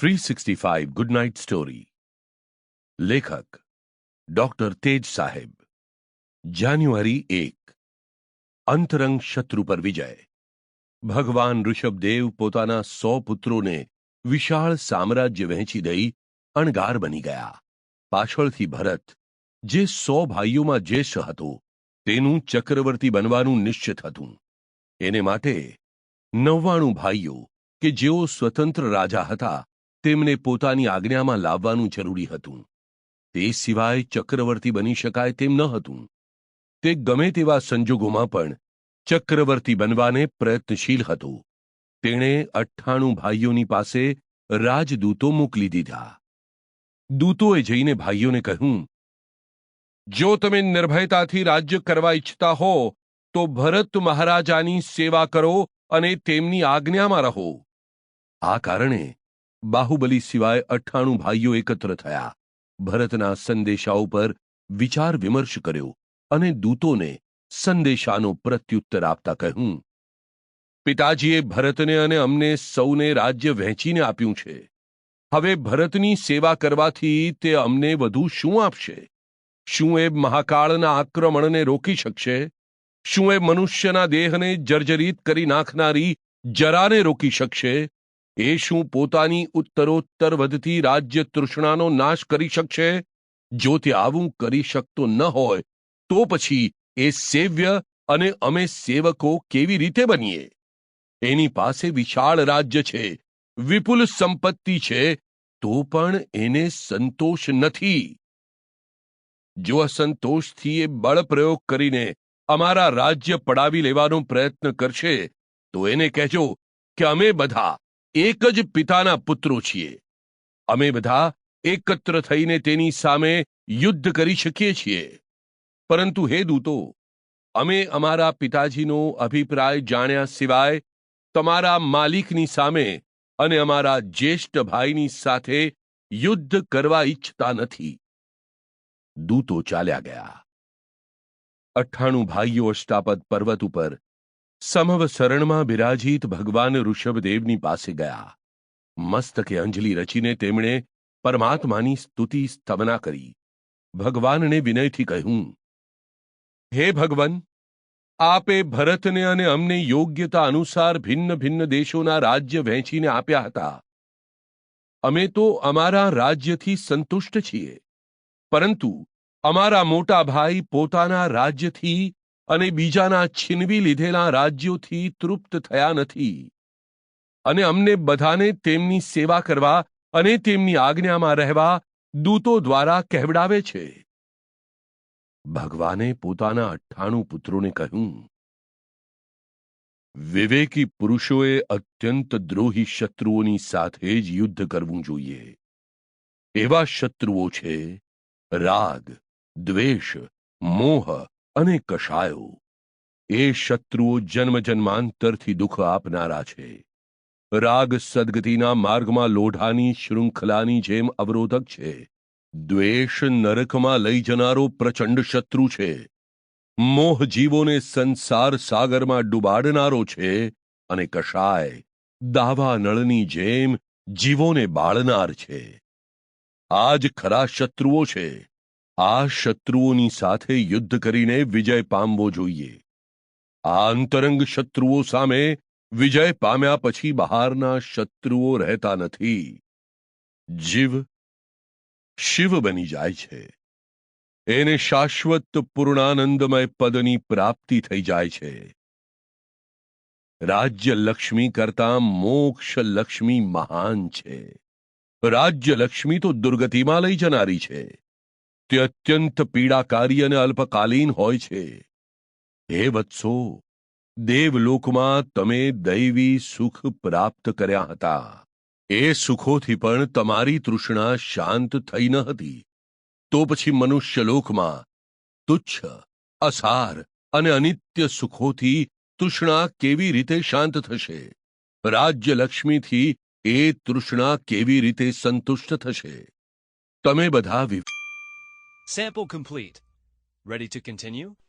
365 good night story. લેખક doctor તેજ સાહેબ. જાન્યુઆરી 1. અંતરંગ શત્રુ પર વિજય. ભગવાન ઋષભદેવ પોતાના 100 પુત્રોને વિશાળ સામ્રાજ્ય વહેંચી દઈ અણગાર બની ગયા. પાછળથી ભરત, જે 100 ભાઈઓમાં જ્યેષ્ઠ હતો, તેનું ચક્રવર્તી બનવાનું નિશ્ચિત હતું. એને માટે 99 ભાઈઓ કે જેઓ સ્વતંત્ર રાજા હતા તેમને પોતાની આજ્ઞામાં લાવવાનું જરૂરી હતું. તે સિવાય ચક્રવર્તી બની શકાય તેમ ન હતું. તે ગમે તેવા સંજોગોમાં પણ ચક્રવર્તી બનવાને પ્રયત્નશીલ હતો. તેણે 98 ભાઈઓની પાસે રાજદૂતો મોકલી દીધા. દૂતોએ જઈને ભાઈઓને કહ્યું, જો તમે નિર્ભયતાથી રાજ્ય કરવા ઈચ્છતા હો તો ભરત મહારાજાની સેવા કરો અને તેમની આજ્ઞામાં રહો. આ કારણે બાહુબલી સિવાય 98 ભાઈઓ એકત્ર થયા. ભરતના સંદેશા ઉપર વિચાર વિમર્શ કર્યો અને દૂતોને સંદેશાનો પ્રત્યુત્તર આપતા કહ્યું, પિતાજીએ ભરતને અને અમને સૌને રાજ્ય વહેંચીને આપ્યું છે. હવે ભરતની સેવા કરવાથી તે અમને વધુ શું આપશે? શું એ મહાકાળના આક્રમણને રોકી શકશે? શું એ મનુષ્યના દેહને જર્જરિત કરી નાખનારી જરાને રોકી શકશે? એ શું પોતાની ઉત્તરોત્તર વધતી રાજ્ય તૃષ્ણાનો નાશ કરી શકશે? જો તે આવું કરી શકતો ન હોય તો પછી એ સેવ્ય અને અમે સેવકો કેવી રીતે બનીએ? એની પાસે વિશાળ રાજ્ય છે, વિપુલ સંપત્તિ છે, તો પણ એને સંતોષ નથી. જો અસંતોષથી એ બળ પ્રયોગ કરીને અમારા રાજ્ય પડાવી લેવાનો પ્રયત્ન કરશે તો એને કહેજો કે અમે બધા એક જ પિતાના પુત્રો છીએ. અમે બધા એકત્ર થઈને તેની સામે યુદ્ધ કરી શકીએ છીએ. પરંતુ હે દૂતો, અમે અમારા પિતાજીનો અભિપ્રાય જાણ્યા સિવાય તમારા માલિકની સામે અને અમારા જ્યેષ્ઠ ભાઈની સાથે યુદ્ધ કરવા ઈચ્છતા નથી. દૂતો ચાલ્યા ગયા. 98 ભાઈઓ અષ્ટાપદ પર્વત ઉપર સમવ શરણમાં બિરાજીત ભગવાન ઋષભદેવની પાસે ગયા. મસ્તકે અંજલિ રચીને તેમણે પરમાત્માની સ્તુતિ સ્તવના કરી. ભગવાનને વિનયથી કહ્યું, હે ભગવાન, આપે ભરતને અને અમને યોગ્યતા અનુસાર ભિન્ન ભિન્ન દેશોના રાજ્ય વહેંચીને આપ્યા હતા. અમે તો અમારા રાજ્યથી સંતુષ્ટ છીએ, પરંતુ અમારા મોટા ભાઈ પોતાના રાજ્યથી અને બીજાના છીનવી લીધેલા રાજ્યોથી તૃપ્ત થયા નથી અને અમને બધાને તેમની સેવા કરવા અને તેમની આજ્ઞામાં રહેવા દૂતો દ્વારા કહેવડાવે છે. ભગવાને પોતાના 98 પુત્રોને કહ્યું, વિવેકી પુરુષોએ અત્યંત દ્રોહી શત્રુઓની સાથે જ યુદ્ધ કરવું જોઈએ. એવા શત્રુઓ છે રાગ, દ્વેષ, મોહ અને કષાયો. એ શત્રુઓ જન્મ જન્માંતરથી દુઃખ આપનારા છે. રાગ સદગતિના માર્ગમાં લોઢાની શૃંખલાની જેમ અવરોધક છે. દ્વેષ નરકમાં લઈ જનારો પ્રચંડ શત્રુ છે. મોહ જીવોને સંસાર સાગરમાં ડુબાડનારો છે અને કષાય દાવા નળની જેમ જીવોને બાળનાર છે. આ જ ખરા શત્રુઓ છે. આ શત્રુઓની સાથે યુદ્ધ કરીને વિજય પામવો જોઈએ. આ અંતરંગ શત્રુઓ સામે વિજય પામ્યા પછી બહારના શત્રુઓ રહેતા નથી. જીવ શિવ બની જાય છે. એને શાશ્વત પૂર્ણાનંદમય પદની પ્રાપ્તિ થઈ જાય છે. રાજ્ય લક્ષ્મી કરતાં મોક્ષ લક્ષ્મી મહાન છે. રાજ્ય લક્ષ્મી તો દુર્ગતિમાં લઈ જનારી છે. તે અત્યંત પીડાકારી અને અલ્પકાલીન હોય છે. હે વત્સો, દેવલોકમાં તમે દૈવી સુખ પ્રાપ્ત કર્યા હતા. એ સુખોથી પણ તમારી તૃષ્ણા શાંત થઈ ન હતી. તો પછી મનુષ્યલોકમાં તુચ્છ, અસાર અને અનિત્ય સુખોથી તૃષ્ણા કેવી રીતે શાંત થશે? રાજ્ય લક્ષ્મીથી એ તૃષ્ણા કેવી રીતે સંતુષ્ટ થશે? તમે બધા Sample complete. Ready to continue?